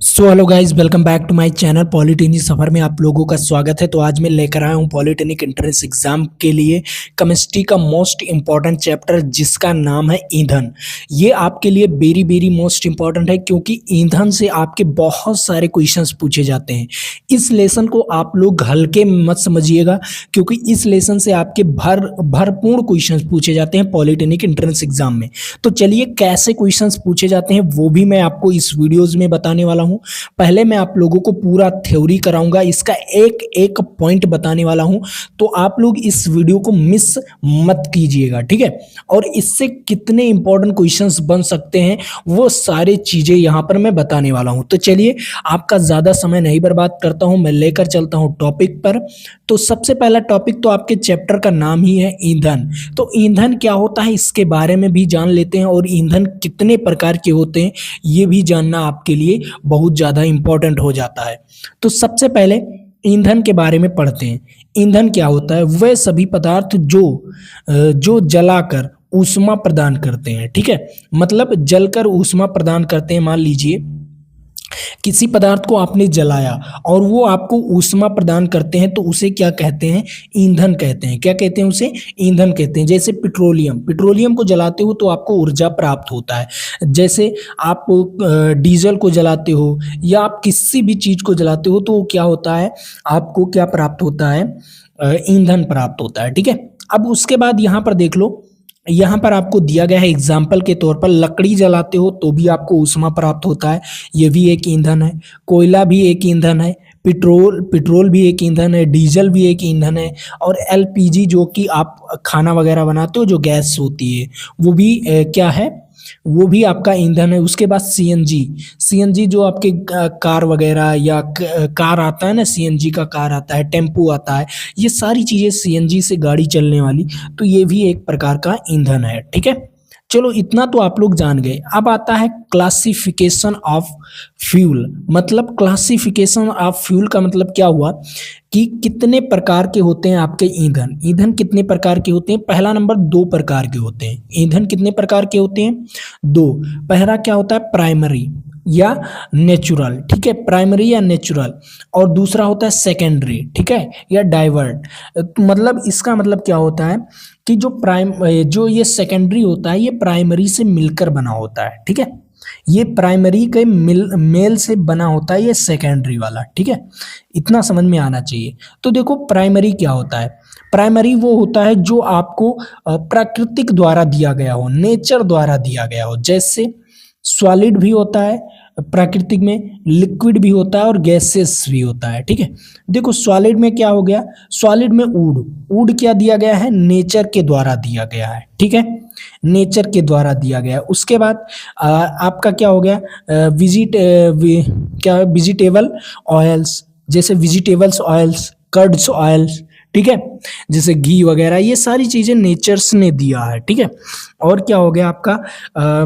So hello guys, welcome back to my channel. Polytechnic सफ़र में आप लोगों का स्वागत है। तो आज मैं लेकर आया हूँ पॉलिटेक्निक एंट्रेंस एग्जाम के लिए केमिस्ट्री का मोस्ट इम्पॉर्टेंट चैप्टर जिसका नाम है ईंधन। ये आपके लिए वेरी वेरी मोस्ट इम्पॉर्टेंट है क्योंकि ईंधन से आपके बहुत सारे क्वेश्चंस पूछे जाते हैं। इस लेसन को आप लोग हल्के में मत समझिएगा क्योंकि इस लेसन से आपके भरपूर क्वेश्चंस पूछे जाते हैं पॉलिटेक्निक एंट्रेंस एग्जाम में। तो चलिए कैसे क्वेश्चंस पूछे जाते हैं वो भी मैं आपको इस वीडियोज़ में बताने वाला हूँ। पहले मैं आप लोगों को पूरा थ्योरी कराऊंगा, इसका एक एक पॉइंट बताने वाला हूं। तो आप लोग इस वीडियो को मिस मत कीजिएगा, ठीक है। और इससे कितने इंपॉर्टेंट क्वेश्चंस बन सकते हैं वो सारी चीजें यहां पर मैं बताने वाला हूं। तो चलिए आपका ज्यादा समय नहीं बर्बाद करता हूं, मैं लेकर चलता हूं टॉपिक पर। तो सबसे पहला टॉपिक तो आपके चैप्टर का नाम ही है ईंधन। तो ईंधन क्या होता है इसके बारे में भी जान लेते हैं और ईंधन कितने प्रकार के होते हैं ये भी जानना आपके लिए बहुत ज़्यादा इम्पोर्टेंट हो जाता है। तो सबसे पहले ईंधन के बारे में पढ़ते हैं। ईंधन क्या होता है? वह सभी पदार्थ जो जलाकर ऊष्मा प्रदान करते हैं, ठीक है। मतलब जलकर ऊष्मा प्रदान करते हैं। मान लीजिए किसी पदार्थ को आपने जलाया और वो आपको ऊष्मा प्रदान करते हैं तो उसे क्या कहते हैं? ईंधन कहते हैं। क्या कहते हैं उसे? ईंधन कहते हैं। जैसे पेट्रोलियम को जलाते हो तो आपको ऊर्जा प्राप्त होता है। जैसे आप डीजल को जलाते हो या आप किसी भी चीज को जलाते हो तो क्या होता है? आपको क्या प्राप्त होता है? ईंधन प्राप्त होता है, ठीक है। अब उसके बाद यहाँ पर देख लो, यहाँ पर आपको दिया गया है एग्जाम्पल के तौर पर, लकड़ी जलाते हो तो भी आपको ऊष्मा प्राप्त होता है, ये भी एक ईंधन है। कोयला भी एक ईंधन है। पेट्रोल भी एक ईंधन है। डीजल भी एक ईंधन है। और एलपीजी जो कि आप खाना वगैरह बनाते हो, जो गैस होती है, वो भी क्या है? वो भी आपका ईंधन है। उसके बाद सीएनजी जो आपके कार वगैरह या कार आता है ना, सीएनजी का कार आता है, टेम्पो आता है, ये सारी चीज़ें सीएनजी से गाड़ी चलने वाली, तो ये भी एक प्रकार का ईंधन है, ठीक है। चलो इतना तो आप लोग जान गए। अब आता है क्लासिफिकेशन ऑफ फ्यूल। मतलब क्लासिफिकेशन ऑफ फ्यूल का मतलब क्या हुआ कि कितने प्रकार के होते हैं आपके ईंधन। ईंधन कितने प्रकार के होते हैं? पहला नंबर, दो प्रकार के होते हैं ईंधन। कितने प्रकार के होते हैं? दो। पहला क्या होता है? प्राइमरी या नेचुरल, ठीक है, प्राइमरी या नेचुरल। और दूसरा होता है सेकेंडरी, ठीक है, या डाइवर्ट। मतलब इसका मतलब क्या होता है कि जो ये सेकेंडरी होता है ये प्राइमरी से मिलकर बना होता है, ठीक है। ये प्राइमरी के मेल से बना होता है ये सेकेंडरी वाला, ठीक है। इतना समझ में आना चाहिए। तो देखो प्राइमरी क्या होता है? प्राइमरी वो होता है जो आपको प्राकृतिक द्वारा दिया गया हो, नेचर द्वारा दिया गया हो। जैसे सॉलिड भी होता है प्राकृतिक में, लिक्विड भी होता है और गैसेस भी होता है, ठीक है। देखो सॉलिड में क्या हो गया? सॉलिड में वुड क्या दिया गया है? नेचर के द्वारा दिया गया है, ठीक है, नेचर के द्वारा दिया गया है। उसके बाद आपका क्या हो गया? वेजिटेबल ऑयल्स, जैसे वेजिटेबल्स ऑयल्स, कर्ड्स ऑयल्स, ठीक है, जैसे घी वगैरह, ये सारी चीज़ें नेचर्स ने दिया है, ठीक है। और क्या हो गया आपका?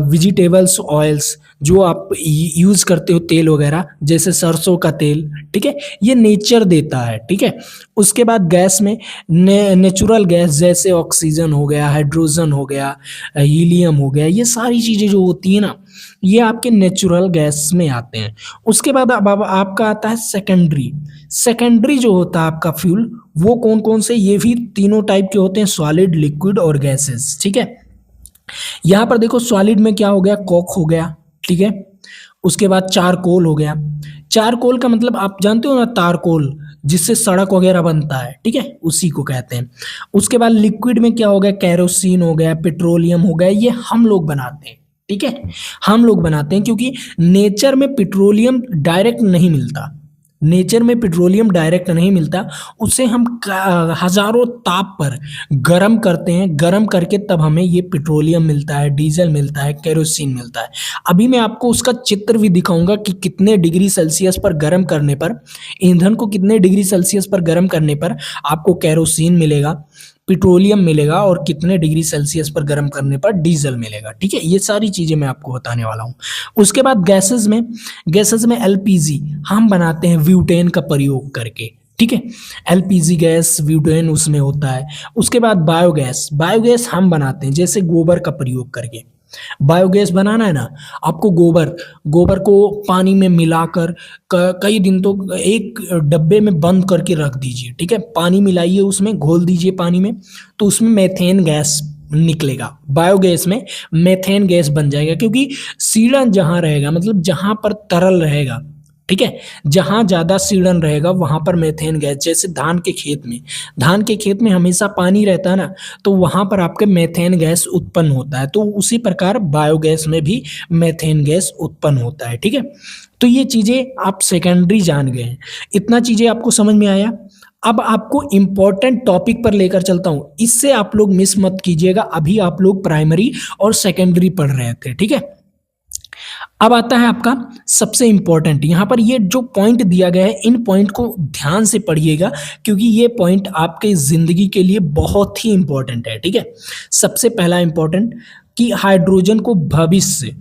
वेजिटेबल्स ऑयल्स जो आप यूज़ करते हो, तेल वगैरह, जैसे सरसों का तेल, ठीक है, ये नेचर देता है, ठीक है। उसके बाद गैस में नेचुरल गैस जैसे ऑक्सीजन हो गया, हाइड्रोजन हो गया, हीलियम हो गया, ये सारी चीज़ें जो होती है ना, ये आपके नेचुरल गैस में आते हैं। उसके बाद अब आपका आता है सेकेंडरी जो होता है आपका फ्यूल, वो कौन कौन से? ये भी तीनों टाइप के होते हैं, सॉलिड, लिक्विड और गैसेस, ठीक है। यहाँ पर देखो सॉलिड में क्या हो गया? कोक हो गया, ठीक है। उसके बाद चारकोल हो गया। चारकोल का मतलब आप जानते हो ना, तारकोल जिससे सड़क वगैरह बनता है, ठीक है, उसी को कहते हैं। उसके बाद लिक्विड में क्या हो गया? कैरोसिन हो गया, पेट्रोलियम हो गया, ये हम लोग बनाते हैं, ठीक है, हम लोग बनाते हैं क्योंकि नेचर में पेट्रोलियम डायरेक्ट नहीं मिलता। नेचर में पेट्रोलियम डायरेक्ट नहीं मिलता, उसे हम हजारों ताप पर गर्म करते हैं, गर्म करके तब हमें ये पेट्रोलियम मिलता है, डीजल मिलता है, केरोसिन मिलता है। अभी मैं आपको उसका चित्र भी दिखाऊंगा कि कितने डिग्री सेल्सियस पर गर्म करने पर, ईंधन को कितने डिग्री सेल्सियस पर गर्म करने पर आपको केरोसिन मिलेगा, पेट्रोलियम मिलेगा, और कितने डिग्री सेल्सियस पर गर्म करने पर डीजल मिलेगा, ठीक है। ये सारी चीज़ें मैं आपको बताने वाला हूँ। उसके बाद गैसेस में एलपीजी हम बनाते हैं ब्यूटेन का प्रयोग करके, ठीक है, एलपीजी गैस, ब्यूटेन उसमें होता है। उसके बाद बायोगैस हम बनाते हैं जैसे गोबर का प्रयोग करके। बायोगैस बनाना है ना, आपको गोबर गोबर को पानी में मिलाकर कई दिन तो एक डब्बे में बंद करके रख दीजिए, ठीक है। पानी मिलाइए, उसमें घोल दीजिए पानी में, तो उसमें मेथेन गैस निकलेगा। बायोगैस में मेथेन गैस बन जाएगा, क्योंकि सीड़न जहाँ रहेगा, मतलब जहाँ पर तरल रहेगा, ठीक है, जहाँ ज़्यादा सीड़न रहेगा वहाँ पर मेथेन गैस, जैसे धान के खेत में हमेशा पानी रहता है ना, तो वहाँ पर आपके मेथेन गैस उत्पन्न होता है। तो उसी प्रकार बायोगैस में भी मेथेन गैस उत्पन्न होता है, ठीक है। तो ये चीज़ें आप सेकेंडरी जान गए हैं, इतना चीज़ें आपको समझ में आया। अब आपको इम्पोर्टेंट टॉपिक पर लेकर चलता हूँ, इससे आप लोग मिस मत कीजिएगा। अभी आप लोग प्राइमरी और सेकेंडरी पढ़ रहे थे, ठीक है। अब आता है आपका सबसे इंपॉर्टेंट, यहाँ पर ये जो पॉइंट दिया गया है, इन पॉइंट को ध्यान से पढ़िएगा, क्योंकि ये पॉइंट आपके ज़िंदगी के लिए बहुत ही इंपॉर्टेंट है, ठीक है। सबसे पहला इंपॉर्टेंट कि हाइड्रोजन को भविष्य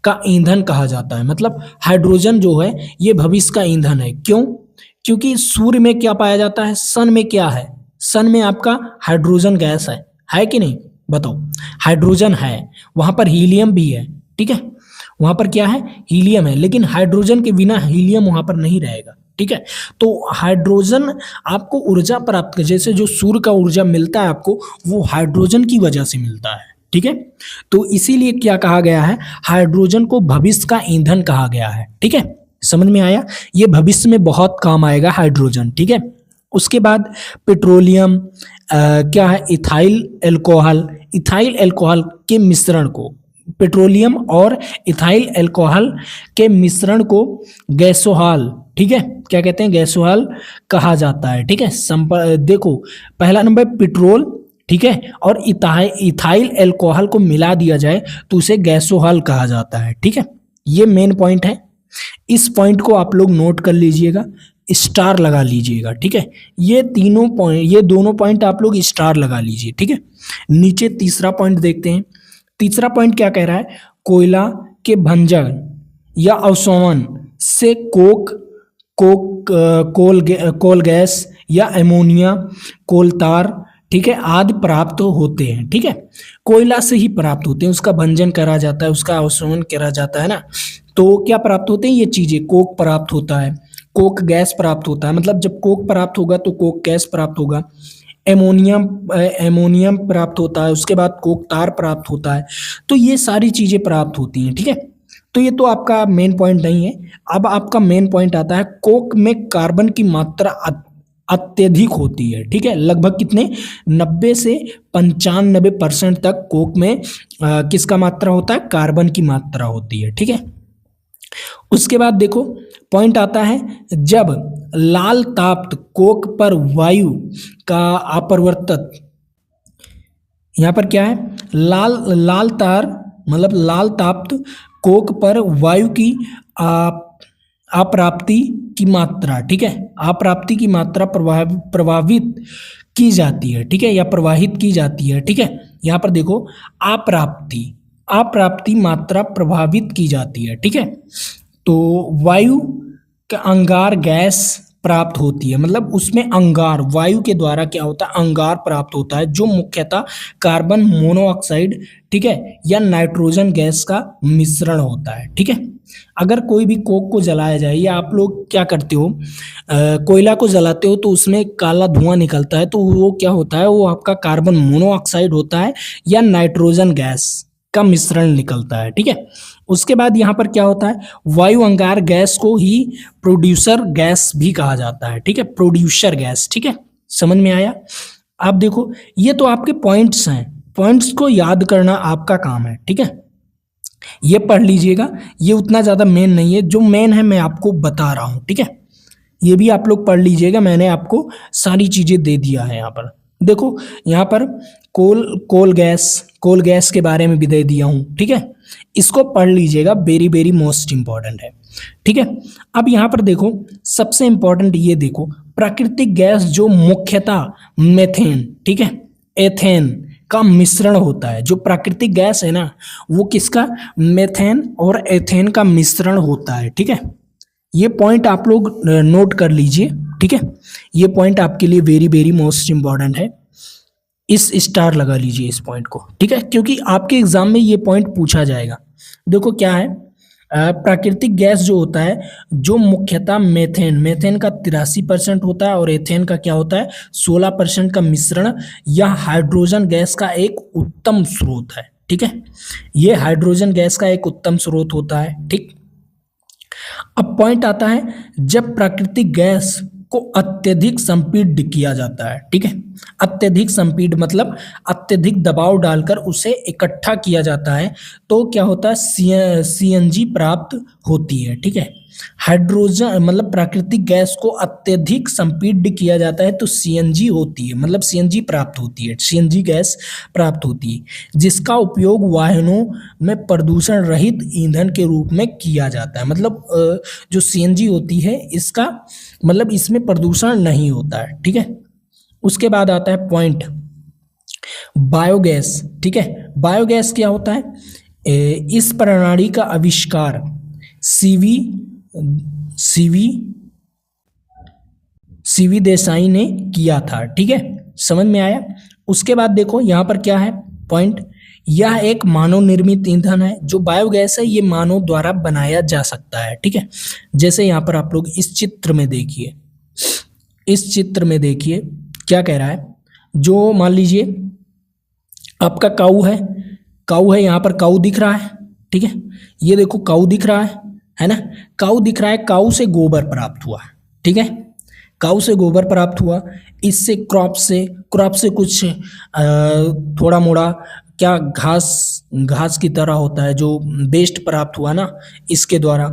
का ईंधन कहा जाता है। मतलब हाइड्रोजन जो है ये भविष्य का ईंधन है। क्यों? क्योंकि सूर्य में क्या पाया जाता है, सन में क्या है, सन में आपका हाइड्रोजन गैस है कि नहीं? बताओ। हाइड्रोजन है, वहाँ पर हीलियम भी है, ठीक है। वहाँ पर क्या है, हीलियम है, लेकिन हाइड्रोजन के बिना हीलियम वहाँ पर नहीं रहेगा, ठीक है। तो हाइड्रोजन आपको ऊर्जा प्राप्त कर, जैसे जो सूर्य का ऊर्जा मिलता है आपको, वो हाइड्रोजन की वजह से मिलता है, ठीक है। तो इसीलिए क्या कहा गया है, हाइड्रोजन को भविष्य का ईंधन कहा गया है, ठीक है। समझ में आया? ये भविष्य में बहुत काम आएगा हाइड्रोजन, ठीक है। उसके बाद पेट्रोलियम क्या है, इथाइल अल्कोहल के मिश्रण को, पेट्रोलियम और इथाइल अल्कोहल के मिश्रण को गैसोहॉल, ठीक है, क्या कहते हैं, गैसोहॉल कहा जाता है, ठीक है। देखो, पहला नंबर पेट्रोल, ठीक है, और इथाइल अल्कोहल को मिला दिया जाए तो उसे गैसोहॉल कहा जाता है, ठीक है। ये मेन पॉइंट है, इस पॉइंट को आप लोग नोट कर लीजिएगा, स्टार लगा लीजिएगा, ठीक है। ये दोनों पॉइंट आप लोग स्टार लगा लीजिए, ठीक है। नीचे तीसरा पॉइंट देखते हैं। तीसरा पॉइंट क्या कह रहा है, कोयला के भंजन या अवशोषण से कोल गैस या अमोनिया, कोलतार, ठीक है, आदि प्राप्त होते हैं, ठीक है। कोयला से ही प्राप्त होते हैं, उसका भंजन करा जाता है, उसका अवशोषण करा जाता है ना, तो क्या प्राप्त होते हैं ये चीजें, कोक प्राप्त होता है, कोक गैस प्राप्त होता है, मतलब जब कोक प्राप्त होगा तो कोक गैस प्राप्त होगा, एमोनियम प्राप्त होता है, उसके बाद कोकतार प्राप्त होता है। तो ये सारी चीजें प्राप्त होती हैं, ठीक है। तो ये तो आपका मेन पॉइंट नहीं है। अब आपका मेन पॉइंट आता है, कोक में कार्बन की मात्रा अत्यधिक होती है, ठीक है। लगभग कितने, 90 से 95% तक कोक में किसका मात्रा होता है, कार्बन की मात्रा होती है, ठीक है। उसके बाद देखो पॉइंट आता है, जब लाल ताप्त कोक पर वायु का अपवर्तक, यहाँ पर क्या है, लाल तार मतलब लाल ताप्त कोक पर वायु की अप्राप्ति की मात्रा, ठीक है, अप्राप्ति की मात्रा प्रभावित की जाती है, ठीक है, या प्रवाहित की जाती है, ठीक है। यहाँ पर देखो अप्राप्ति मात्रा प्रभावित की जाती है, ठीक है। तो वायु का अंगार गैस प्राप्त होती है, मतलब उसमें अंगार, वायु के द्वारा क्या होता है, अंगार प्राप्त होता है, जो मुख्यतः कार्बन मोनोऑक्साइड, ठीक है, या नाइट्रोजन गैस का मिश्रण होता है, ठीक है। अगर कोई भी कोक को जलाया जाए, या आप लोग क्या करते हो, कोयला को जलाते हो तो उसमें काला धुआं निकलता है, तो वो क्या होता है, वो आपका कार्बन मोनोऑक्साइड होता है या नाइट्रोजन गैस का मिश्रण निकलता है, ठीक है। उसके बाद यहाँ पर क्या होता है, वायु अंगार गैस को ही प्रोड्यूसर गैस भी कहा जाता है, ठीक है, प्रोड्यूसर गैस, ठीक है। समझ में आया? आप देखो, ये तो आपके पॉइंट्स हैं, पॉइंट्स को याद करना आपका काम है, ठीक है। ये पढ़ लीजिएगा, ये उतना ज़्यादा मेन नहीं है, जो मेन है मैं आपको बता रहा हूँ, ठीक है। ये भी आप लोग पढ़ लीजिएगा, मैंने आपको सारी चीज़ें दे दिया है। यहाँ पर देखो, यहाँ पर कोल गैस के बारे में भी दे दिया हूँ, ठीक है। इसको पढ़ लीजिएगा, वेरी वेरी मोस्ट इंपॉर्टेंट है, ठीक है। अब यहाँ पर देखो, सबसे इंपॉर्टेंट ये देखो, प्राकृतिक गैस जो मुख्यतः मेथेन, ठीक है, एथेन का मिश्रण होता है। जो प्राकृतिक गैस है ना, वो किसका, मेथेन और एथेन का मिश्रण होता है, ठीक है। ये पॉइंट आप लोग नोट कर लीजिए, ठीक है। ये पॉइंट आपके लिए वेरी वेरी मोस्ट इंपॉर्टेंट है। इस स्टार लगा लीजिए इस पॉइंट को, ठीक है, क्योंकि आपके एग्जाम में ये पॉइंट पूछा जाएगा। देखो क्या है, प्राकृतिक गैस जो होता है, जो मुख्यतः मेथेन का 83% होता है और एथेन का क्या होता है 16% का मिश्रण, यह हाइड्रोजन गैस का एक उत्तम स्रोत है, ठीक है। ये हाइड्रोजन गैस का एक उत्तम स्रोत होता है, ठीक। अब पॉइंट आता है, जब प्राकृतिक गैस को अत्यधिक संपीड्य किया जाता है, ठीक है। अत्यधिक संपीड्य मतलब अत्यधिक दबाव डालकर उसे इकट्ठा किया जाता है, तो क्या होता है सीएनजी प्राप्त होती है, ठीक है। हाइड्रोजन मतलब प्राकृतिक गैस को अत्यधिक संपीड्य किया जाता है तो सीएनजी होती है, मतलब सीएनजी प्राप्त होती है, सीएनजी गैस प्राप्त होती है, जिसका उपयोग वाहनों में प्रदूषण रहित ईंधन के रूप में किया जाता है। मतलब जो सीएनजी होती है इसका मतलब इसमें प्रदूषण नहीं होता है, ठीक है। उसके बाद आता है पॉइंट बायोगैस, ठीक है। बायोगैस क्या होता है, इस प्रणाली का आविष्कार सीवी सीवी देसाई ने किया था, ठीक है, समझ में आया। उसके बाद देखो यहाँ पर क्या है पॉइंट, यह एक मानव निर्मित ईंधन है। जो बायोगैस है ये मानव द्वारा बनाया जा सकता है, ठीक है। जैसे यहाँ पर आप लोग इस चित्र में देखिए, इस चित्र में देखिए क्या कह रहा है, जो मान लीजिए आपका काऊ है, यहाँ पर काऊ दिख रहा है, ठीक है। ये देखो काऊ दिख रहा है ना, काऊ दिख रहा है, काऊ से गोबर प्राप्त हुआ, ठीक है। काऊ से गोबर प्राप्त हुआ, इससे क्रॉप से कुछ थोड़ा मोड़ा क्या घास की तरह होता है जो वेस्ट प्राप्त हुआ ना, इसके द्वारा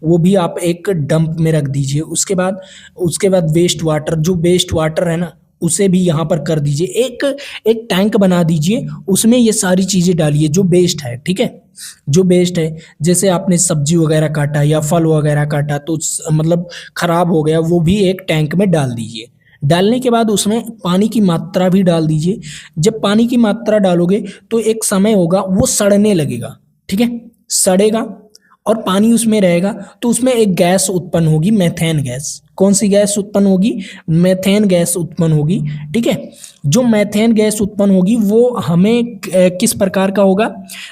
वो भी आप एक डंप में रख दीजिए। उसके बाद वेस्ट वाटर है ना, उसे भी यहाँ पर कर दीजिए, एक टैंक बना दीजिए, उसमें ये सारी चीज़ें डालिए जो वेस्ट है, ठीक है। जो वेस्ट है, जैसे आपने सब्जी वगैरह काटा या फल वगैरह काटा तो मतलब खराब हो गया, वो भी एक टैंक में डाल दीजिए। डालने के बाद उसमें पानी की मात्रा भी डाल दीजिए। जब पानी की मात्रा डालोगे तो एक समय होगा वो सड़ने लगेगा, ठीक है, सड़ेगा और पानी उसमें रहेगा तो उसमें एक गैस उत्पन्न होगी, मेथेन गैस। कौन सी गैस उत्पन्न होगी, मेथेन गैस उत्पन्न होगी, ठीक है। जो मेथेन गैस उत्पन्न होगी वो हमें किस प्रकार का होगा,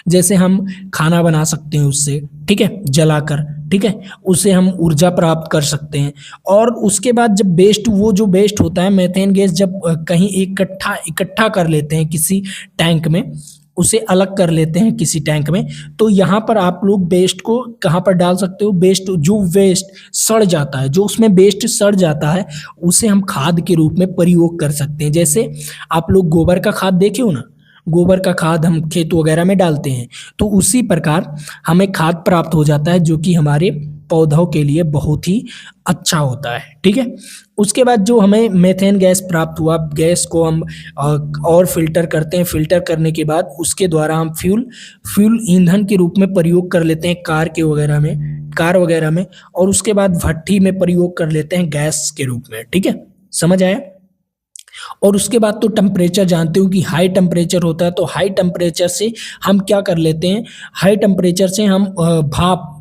जैसे हम खाना बना सकते हैं उससे, ठीक है, जलाकर, ठीक है, उससे हम ऊर्जा प्राप्त कर सकते हैं। और उसके बाद जब वो जो वेस्ट होता है मेथेन गैस, जब कहीं इकट्ठा कर लेते हैं किसी टैंक में, उसे अलग कर लेते हैं किसी टैंक में, तो यहाँ पर आप लोग वेस्ट को कहाँ पर डाल सकते हो, जो वेस्ट सड़ जाता है, जो उसमें वेस्ट सड़ जाता है उसे हम खाद के रूप में प्रयोग कर सकते हैं। जैसे आप लोग गोबर का खाद देखे हो ना, गोबर का खाद हम खेत वगैरह में डालते हैं, तो उसी प्रकार हमें खाद प्राप्त हो जाता है जो कि हमारे पौधों के लिए बहुत ही अच्छा होता है, ठीक है। उसके बाद जो हमें मेथेन गैस प्राप्त हुआ, गैस को हम और फिल्टर करते हैं, फिल्टर करने के बाद उसके द्वारा हम फ्यूल ईंधन के रूप में प्रयोग कर लेते हैं कार वगैरह में, और उसके बाद भट्टी में प्रयोग कर लेते हैं गैस के रूप में, ठीक है, समझ आया। और उसके बाद तो टेम्परेचर जानते हो कि हाई टेम्परेचर होता है, तो हाई टेम्परेचर से हम क्या कर लेते हैं, हाई टेम्परेचर से हम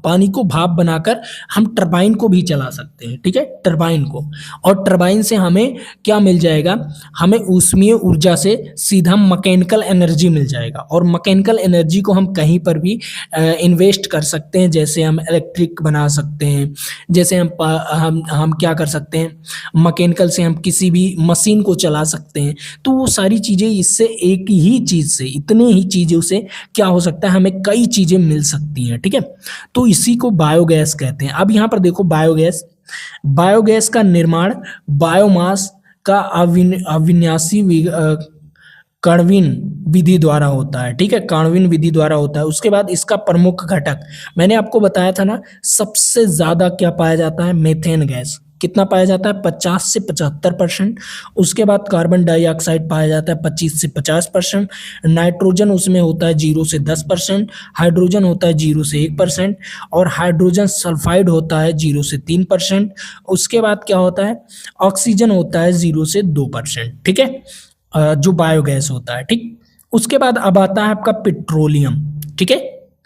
पानी को भाप बनाकर हम टरबाइन को भी चला सकते हैं, ठीक है, टरबाइन को। और टरबाइन से हमें क्या मिल जाएगा, हमें ऊष्मीय ऊर्जा से सीधा मैकेनिकल एनर्जी मिल जाएगा, और मैकेनिकल एनर्जी को हम कहीं पर भी इन्वेस्ट कर सकते हैं। जैसे हम इलेक्ट्रिक बना सकते हैं, जैसे हम क्या कर सकते हैं, मैकेनिकल से हम किसी भी मशीन को चला सकते हैं। तो वो सारी चीज़ें इससे एक ही चीज़ से, इतने ही चीज़ों से क्या हो सकता है, हमें कई चीज़ें मिल सकती हैं, ठीक है। तो इसी को बायोगैस कहते हैं। अब यहाँ पर देखो बायोगैस का निर्माण बायोमास का अविनाशी कण्विन विधि द्वारा होता है, ठीक है, कण्विन विधि द्वारा होता है। उसके बाद इसका प्रमुख घटक मैंने आपको बताया था ना, सबसे ज़्यादा क्या पाया जाता है, मेथेन गैस। कितना पाया जाता है, 50 से 75%। उसके बाद कार्बन डाइऑक्साइड पाया जाता है 25 से 50%। नाइट्रोजन उसमें होता है 0 से 10%। हाइड्रोजन होता है 0 से 1%। और हाइड्रोजन सल्फाइड होता है 0 से 3%। उसके बाद क्या होता है, ऑक्सीजन होता है 0 से 2%, ठीक है, जो बायोगैस होता है, ठीक। उसके बाद अब आता है आपका पेट्रोलियम, ठीक है,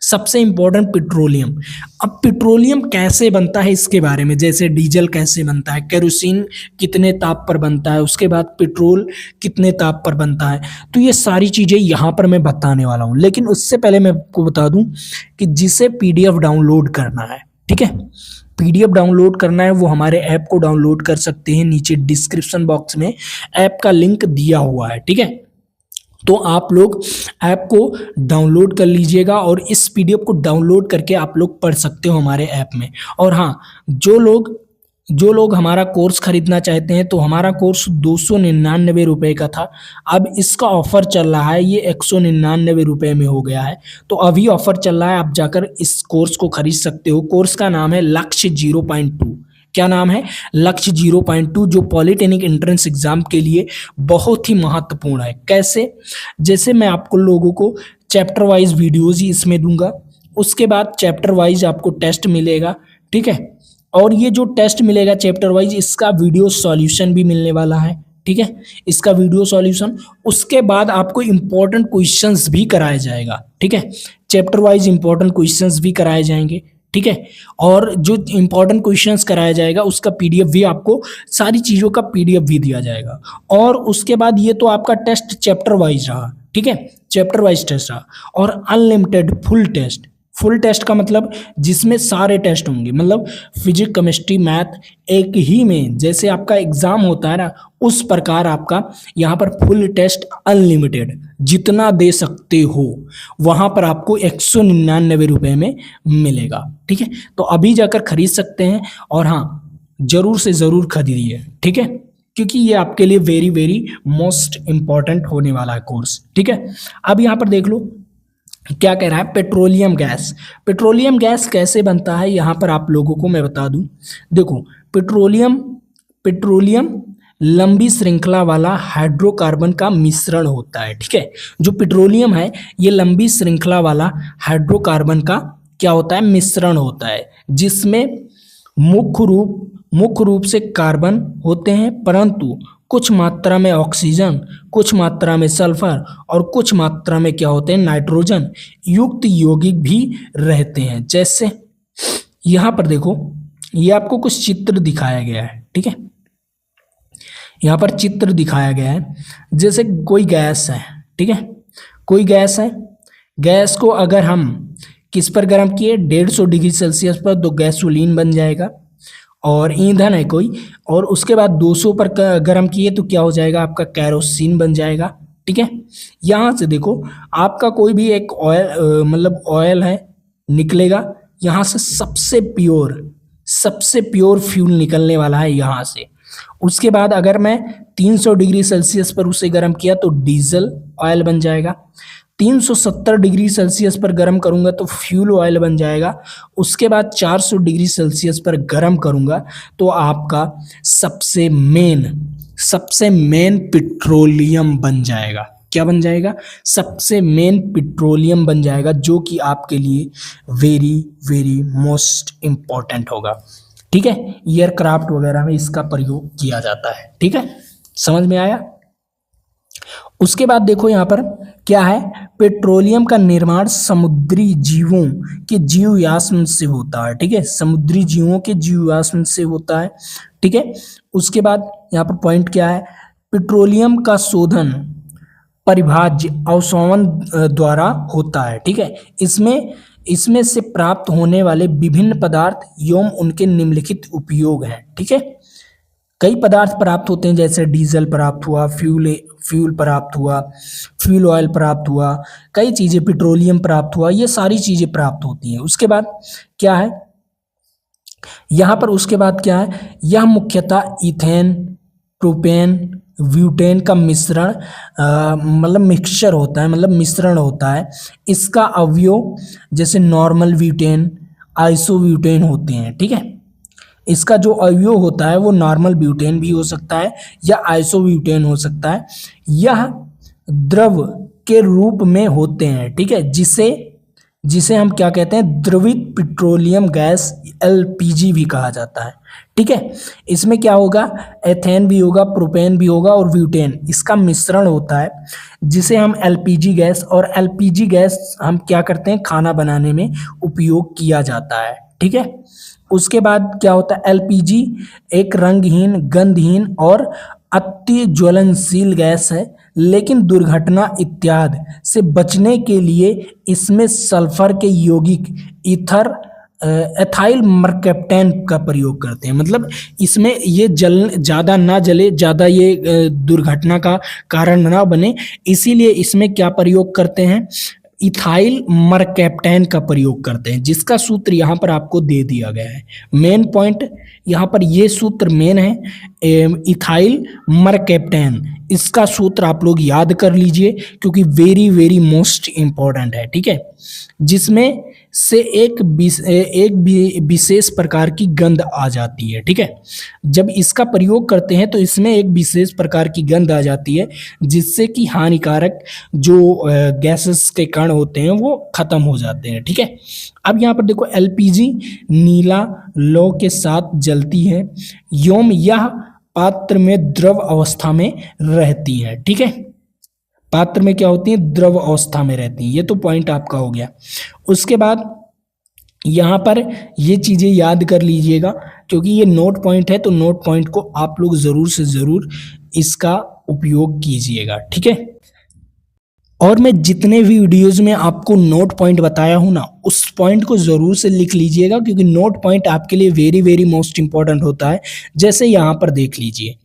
सबसे इंपॉर्टेंट पेट्रोलियम। अब पेट्रोलियम कैसे बनता है इसके बारे में, जैसे डीजल कैसे बनता है, केरोसिन कितने ताप पर बनता है, उसके बाद पेट्रोल कितने ताप पर बनता है, तो ये सारी चीज़ें यहाँ पर मैं बताने वाला हूँ। लेकिन उससे पहले मैं आपको बता दूँ कि जिसे पीडीएफ डाउनलोड करना है, ठीक है, पीडीएफ डाउनलोड करना है, वो हमारे ऐप को डाउनलोड कर सकते हैं। नीचे डिस्क्रिप्शन बॉक्स में ऐप का लिंक दिया हुआ है, ठीक है। तो आप लोग ऐप को डाउनलोड कर लीजिएगा और इस पीडीएफ को डाउनलोड करके आप लोग पढ़ सकते हो हमारे ऐप में। और हाँ, जो लोग हमारा कोर्स खरीदना चाहते हैं तो हमारा कोर्स 299 रुपये का था, अब इसका ऑफर चल रहा है, ये 199 रुपये में हो गया है। तो अभी ऑफर चल रहा है, आप जाकर इस कोर्स को खरीद सकते हो। कोर्स का नाम है लक्ष्य 0.2। क्या नाम है? लक्ष्य 0.2, जो पॉलिटेक्निक एंट्रेंस एग्जाम के लिए बहुत ही महत्वपूर्ण है। कैसे? जैसे मैं आपको लोगों को चैप्टर वाइज वीडियोज ही इसमें दूंगा, उसके बाद चैप्टर वाइज आपको टेस्ट मिलेगा, ठीक है। और ये जो टेस्ट मिलेगा चैप्टर वाइज, इसका वीडियो सॉल्यूशन भी मिलने वाला है, ठीक है, इसका वीडियो सॉल्यूशन। उसके बाद आपको इंपॉर्टेंट क्वेश्चंस भी कराया जाएगा, ठीक है, चैप्टर वाइज इंपॉर्टेंट क्वेश्चंस भी कराए जाएंगे, ठीक है। और जो इंपॉर्टेंट क्वेश्चंस कराया जाएगा उसका पीडीएफ भी आपको, सारी चीज़ों का पीडीएफ भी दिया जाएगा। और उसके बाद ये तो आपका टेस्ट चैप्टर वाइज रहा, ठीक है, चैप्टर वाइज टेस्ट रहा। और unlimited full test, full test का मतलब जिसमें सारे टेस्ट होंगे, मतलब फिजिक्स, केमिस्ट्री, मैथ एक ही में, जैसे आपका एग्जाम होता है ना, उस प्रकार आपका यहाँ पर फुल टेस्ट अनलिमिटेड जितना दे सकते हो, वहाँ पर आपको 199 रुपये में मिलेगा, ठीक है। तो अभी जाकर खरीद सकते हैं। और हाँ, ज़रूर से ज़रूर खरीदिए, ठीक है, क्योंकि ये आपके लिए वेरी वेरी मोस्ट इम्पॉर्टेंट होने वाला है कोर्स, ठीक है। अब यहाँ पर देख लो क्या कह रहा है, पेट्रोलियम गैस। पेट्रोलियम गैस कैसे बनता है, यहाँ पर आप लोगों को मैं बता दूं। देखो, पेट्रोलियम लंबी श्रृंखला वाला हाइड्रोकार्बन का मिश्रण होता है, ठीक है। जो पेट्रोलियम है ये लंबी श्रृंखला वाला हाइड्रोकार्बन का क्या होता है, मिश्रण होता है, जिसमें मुख्य रूप से कार्बन होते हैं, परंतु कुछ मात्रा में ऑक्सीजन, कुछ मात्रा में सल्फर और कुछ मात्रा में क्या होते हैं, नाइट्रोजन युक्त यौगिक भी रहते हैं। जैसे यहाँ पर देखो, ये आपको कुछ चित्र दिखाया गया है, ठीक है, यहाँ पर चित्र दिखाया गया है। जैसे कोई गैस है, ठीक है, कोई गैस है, गैस को अगर हम किस पर गर्म किए, 150 डिग्री सेल्सियस पर, तो गैसोलीन बन जाएगा। और ईंधन है कोई, और उसके बाद 200 पर गर्म किए तो क्या हो जाएगा, आपका कैरोसिन बन जाएगा, ठीक है। यहाँ से देखो, आपका कोई भी एक ऑयल मतलब ऑयल है निकलेगा, यहाँ से सबसे प्योर फ्यूल निकलने वाला है यहाँ से। उसके बाद अगर मैं 300 डिग्री सेल्सियस पर उसे गर्म किया तो डीजल ऑयल बन जाएगा। 370 डिग्री सेल्सियस पर गर्म करूंगा तो फ्यूल ऑयल बन जाएगा। उसके बाद 400 डिग्री सेल्सियस पर गर्म करूंगा तो आपका सबसे मेन पेट्रोलियम बन जाएगा। क्या बन जाएगा? सबसे मेन पेट्रोलियम बन जाएगा, जो कि आपके लिए वेरी वेरी मोस्ट इम्पॉर्टेंट होगा, ठीक है। एयरक्राफ्ट वगैरह में इसका प्रयोग किया जाता है, ठीक है, समझ में आया। उसके बाद देखो यहाँ पर क्या है, पेट्रोलियम का निर्माण समुद्री जीवों के जीवाश्म से होता है, ठीक है, समुद्री जीवों के जीवाश्म से होता है, ठीक है। उसके बाद यहाँ पर पॉइंट क्या है, पेट्रोलियम का शोधन परिभाज्य अवशोषण द्वारा होता है, ठीक है। इसमें से प्राप्त होने वाले विभिन्न पदार्थ एवं उनके निम्नलिखित उपयोग हैं, ठीक है। कई पदार्थ प्राप्त होते हैं, जैसे डीजल प्राप्त हुआ, फ्यूल प्राप्त हुआ, फ्यूल ऑयल प्राप्त हुआ, कई चीज़ें, पेट्रोलियम प्राप्त हुआ, ये सारी चीज़ें प्राप्त होती हैं। उसके बाद क्या है यहाँ पर, उसके बाद क्या है, यह मुख्यतः इथेन, प्रोपेन, ब्यूटेन का मिश्रण मतलब मिक्सचर होता है, मतलब मिश्रण होता है। इसका अवयव जैसे नॉर्मल ब्यूटेन, आइसोब्यूटेन होते हैं, ठीक है। इसका जो अवयव होता है वो नॉर्मल ब्यूटेन भी हो सकता है या आइसोब्यूटेन हो सकता है। यह द्रव के रूप में होते हैं, ठीक है, जिसे हम क्या कहते हैं, द्रवित पेट्रोलियम गैस, एलपीजी भी कहा जाता है। ठीक है, इसमें क्या होगा, एथेन भी होगा, प्रोपेन भी होगा और ब्यूटेन, इसका मिश्रण होता है जिसे हम एलपीजी गैस, और एलपीजी गैस हम क्या करते हैं, खाना बनाने में उपयोग किया जाता है। ठीक है, उसके बाद क्या होता है, एलपीजी एक रंगहीन, गंधहीन और अति ज्वलनशील गैस है, लेकिन दुर्घटना इत्यादि से बचने के लिए इसमें सल्फर के यौगिक ईथर एथाइल मरकैप्टेन का प्रयोग करते हैं। मतलब इसमें ये जल ज़्यादा ना जले, ज़्यादा ये दुर्घटना का कारण ना बने, इसीलिए इसमें क्या प्रयोग करते हैं, इथाइल मरकैप्टेन का प्रयोग करते हैं, जिसका सूत्र यहाँ पर आपको दे दिया गया है। मेन पॉइंट यहाँ पर ये सूत्र मेन है, इथाइल मरकैप्टेन, इसका सूत्र आप लोग याद कर लीजिए क्योंकि वेरी वेरी मोस्ट इम्पॉर्टेंट है। ठीक है, जिसमें से एक विशेष प्रकार की गंध आ जाती है। ठीक है, जब इसका प्रयोग करते हैं तो इसमें एक विशेष प्रकार की गंध आ जाती है, जिससे कि हानिकारक जो गैसेस के कण होते हैं वो खत्म हो जाते हैं। ठीक है, अब यहाँ पर देखो, एलपीजी नीला लौ के साथ जलती है एवं यह पात्र में द्रव अवस्था में रहती है। ठीक है, पात्र में क्या होती है, द्रव अवस्था में रहती है। ये तो पॉइंट आपका हो गया। उसके बाद यहाँ पर ये चीज़ें याद कर लीजिएगा क्योंकि ये नोट पॉइंट है, तो नोट पॉइंट को आप लोग ज़रूर से ज़रूर इसका उपयोग कीजिएगा। ठीक है, और मैं जितने भी वीडियोज़ में आपको नोट पॉइंट बताया हूँ ना, उस पॉइंट को ज़रूर से लिख लीजिएगा क्योंकि नोट पॉइंट आपके लिए वेरी वेरी मोस्ट इंपॉर्टेंट होता है। जैसे यहाँ पर देख लीजिए,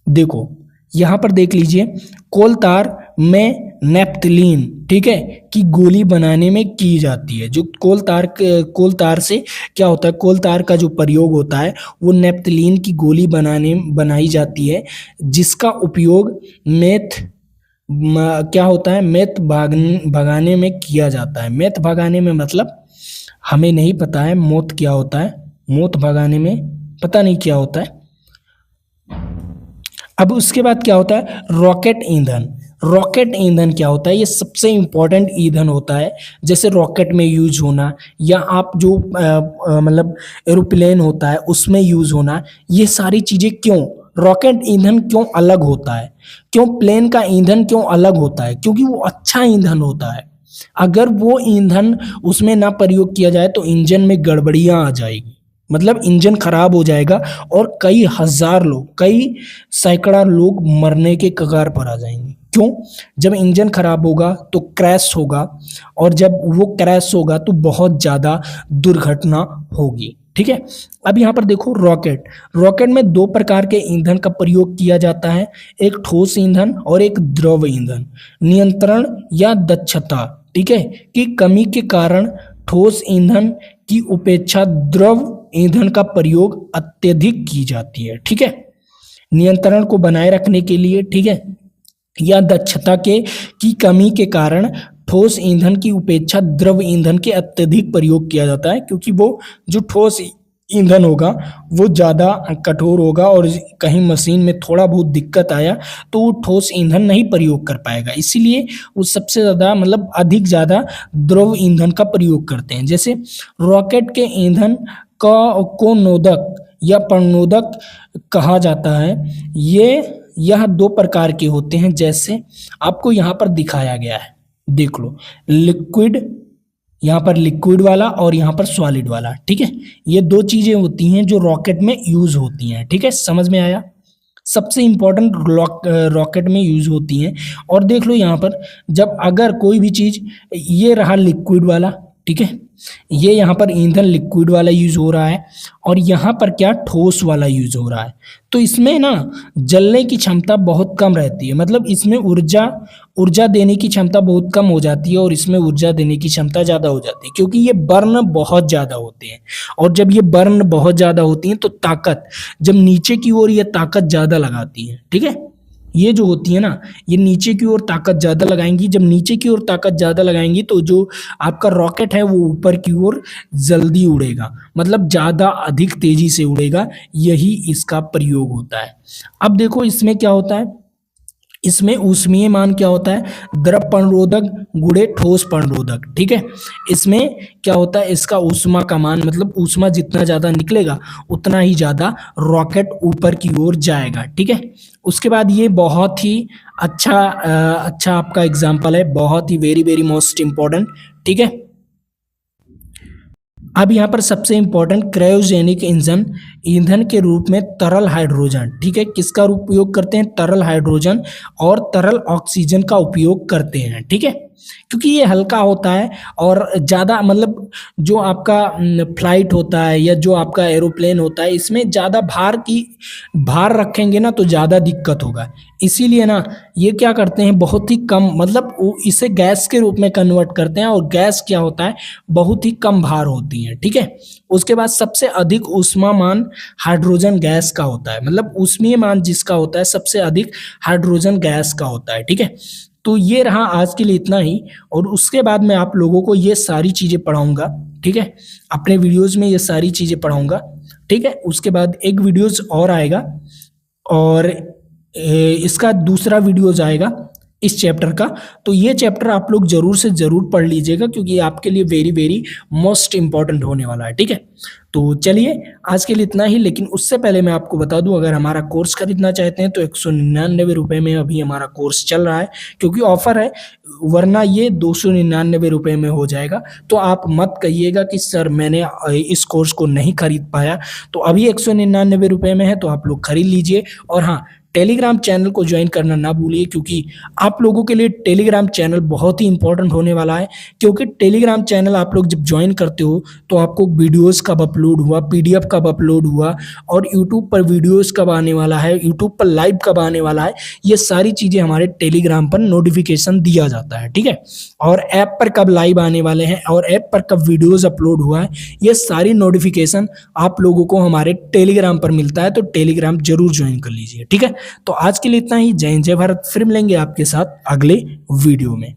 देखो यहाँ पर देख लीजिए, कोल तार में नेप्थलीन, ठीक है, की गोली बनाने में की जाती है। जो कोल तार से क्या होता है, कोल तार का जो प्रयोग होता है वो नेप्थलीन की गोली बनाई जाती है, जिसका उपयोग क्या होता है, मैथ भगाने में किया जाता है। मैथ भगाने में मतलब हमें नहीं पता है मौत क्या होता है, मौत भगाने में पता नहीं क्या होता है। अब उसके बाद क्या होता है, रॉकेट ईंधन। रॉकेट ईंधन क्या होता है, ये सबसे इम्पोर्टेंट ईंधन होता है। जैसे रॉकेट में यूज होना, या आप जो मतलब एरोप्लेन होता है उसमें यूज होना, ये सारी चीज़ें क्यों, रॉकेट ईंधन क्यों अलग होता है, क्यों प्लेन का ईंधन क्यों अलग होता है, क्योंकि वो अच्छा ईंधन होता है। अगर वो ईंधन उसमें ना प्रयोग किया जाए तो इंजन में गड़बड़ियाँ आ जाएगी, मतलब इंजन खराब हो जाएगा और कई हजार लोग, कई सैकड़ा लोग मरने के कगार पर आ जाएंगे। क्यों, जब इंजन खराब होगा तो क्रैश होगा, और जब वो क्रैश होगा तो बहुत ज़्यादा दुर्घटना होगी। ठीक है, अब यहाँ पर देखो, रॉकेट में दो प्रकार के ईंधन का प्रयोग किया जाता है, एक ठोस ईंधन और एक द्रव ईंधन। नियंत्रण या दक्षता, ठीक है, की कमी के कारण ठोस ईंधन की उपेक्षा द्रव ईंधन का प्रयोग अत्यधिक की जाती है। ठीक है, नियंत्रण को बनाए रखने के लिए, ठीक है, या दक्षता की कमी के कारण ठोस ईंधन की उपेक्षा द्रव ईंधन के अत्यधिक प्रयोग किया जाता है, क्योंकि वो जो ठोस ईंधन होगा वो ज़्यादा कठोर होगा और कहीं मशीन में थोड़ा बहुत दिक्कत आया तो वो ठोस ईंधन नहीं प्रयोग कर पाएगा, इसीलिए वो सबसे ज़्यादा मतलब अधिक ज़्यादा द्रव ईंधन का प्रयोग करते हैं। जैसे रॉकेट के ईंधन को नोदक या प्रणोदक कहा जाता है। यह दो प्रकार के होते हैं, जैसे आपको यहाँ पर दिखाया गया है, देख लो, लिक्विड, यहाँ पर लिक्विड वाला और यहाँ पर सॉलिड वाला। ठीक है, ये दो चीजें होती हैं जो रॉकेट में यूज होती हैं। ठीक है, समझ में आया, सबसे इंपॉर्टेंट रॉकेट में यूज होती हैं। और देख लो यहाँ पर, जब अगर कोई भी चीज, ये रहा लिक्विड वाला, ठीक है, ये यहाँ पर ईंधन लिक्विड वाला यूज हो रहा है और यहाँ पर क्या, ठोस वाला यूज हो रहा है, तो इसमें ना जलने की क्षमता बहुत कम रहती है, मतलब इसमें ऊर्जा देने की क्षमता बहुत कम हो जाती है और इसमें ऊर्जा देने की क्षमता ज़्यादा हो जाती है, क्योंकि ये बर्न बहुत ज़्यादा होते हैं। और जब ये बर्न बहुत ज़्यादा होती हैं तो ताकत, जब नीचे की ओर ये ताकत ज़्यादा लगाती है, ठीक है, ये जो होती है ना, ये नीचे की ओर ताकत ज़्यादा लगाएंगी। जब नीचे की ओर ताकत ज़्यादा लगाएंगी तो जो आपका रॉकेट है वो ऊपर की ओर जल्दी उड़ेगा, मतलब ज़्यादा अधिक तेज़ी से उड़ेगा, यही इसका प्रयोग होता है। अब देखो इसमें क्या होता है, इसमें ऊष्मीय मान क्या होता है, द्रव प्रणरोधक गुणे ठोस प्रणरोधक, ठीक है। इसमें क्या होता है, इसका ऊष्मा का मान मतलब ऊष्मा जितना ज़्यादा निकलेगा उतना ही ज़्यादा रॉकेट ऊपर की ओर जाएगा, ठीक है। उसके बाद ये बहुत ही अच्छा आपका एग्जाम्पल है, बहुत ही वेरी वेरी मोस्ट इम्पॉर्टेंट, ठीक है। अब यहाँ पर सबसे इंपॉर्टेंट क्रायोजेनिक इंजन ईंधन के रूप में तरल हाइड्रोजन, ठीक है, किसका उपयोग करते हैं, तरल हाइड्रोजन और तरल ऑक्सीजन का उपयोग करते हैं, ठीक है। क्योंकि ये हल्का होता है और ज़्यादा मतलब जो आपका फ्लाइट होता है या जो आपका एरोप्लेन होता है इसमें ज़्यादा भार रखेंगे ना तो ज़्यादा दिक्कत होगा, इसीलिए ना ये क्या करते हैं बहुत ही कम मतलब इसे गैस के रूप में कन्वर्ट करते हैं और गैस क्या होता है बहुत ही कम भार होती है, ठीक है। उसके बाद सबसे अधिक ऊष्मा मान हाइड्रोजन गैस का होता है, मतलब ऊष्मीय मान जिसका होता है सबसे अधिक हाइड्रोजन गैस का होता है, ठीक है। तो ये रहा आज के लिए इतना ही, और उसके बाद मैं आप लोगों को ये सारी चीज़ें पढ़ाऊंगा, ठीक है, अपने वीडियोज़ में ये सारी चीज़ें पढ़ाऊंगा, ठीक है। उसके बाद एक वीडियोज़ और आएगा और इसका दूसरा वीडियोज़ आएगा इस चैप्टर का। तो ये चैप्टर आप लोग ज़रूर से ज़रूर पढ़ लीजिएगा क्योंकि ये आपके लिए वेरी वेरी मोस्ट इम्पॉर्टेंट होने वाला है, ठीक है। तो चलिए आज के लिए इतना ही, लेकिन उससे पहले मैं आपको बता दूं अगर हमारा कोर्स खरीदना चाहते हैं तो 199 रुपये में अभी हमारा कोर्स चल रहा है क्योंकि ऑफ़र है, वरना ये 299 रुपये में हो जाएगा। तो आप मत कहिएगा कि सर मैंने इस कोर्स को नहीं खरीद पाया, तो अभी 199 रुपये में है तो आप लोग खरीद लीजिए। और हाँ, टेलीग्राम चैनल को ज्वाइन करना ना भूलिए क्योंकि आप लोगों के लिए टेलीग्राम चैनल बहुत ही इंपॉर्टेंट होने वाला है, क्योंकि टेलीग्राम चैनल आप लोग जब ज्वाइन करते हो तो आपको वीडियोस कब अपलोड हुआ, पीडीएफ कब अपलोड हुआ और यूट्यूब पर वीडियोस कब आने वाला है, यूट्यूब पर लाइव कब आने वाला है, ये सारी चीज़ें हमारे टेलीग्राम पर नोटिफिकेशन दिया जाता है, ठीक है। और ऐप पर कब लाइव आने वाले हैं और ऐप पर कब वीडियोज़ अपलोड हुआ है, ये सारी नोटिफिकेशन आप लोगों को हमारे टेलीग्राम पर मिलता है, तो टेलीग्राम जरूर ज्वाइन कर लीजिए, ठीक है। तो आज के लिए इतना ही। जय हिंद जय भारत, फिर मिलेंगे आपके साथ अगले वीडियो में।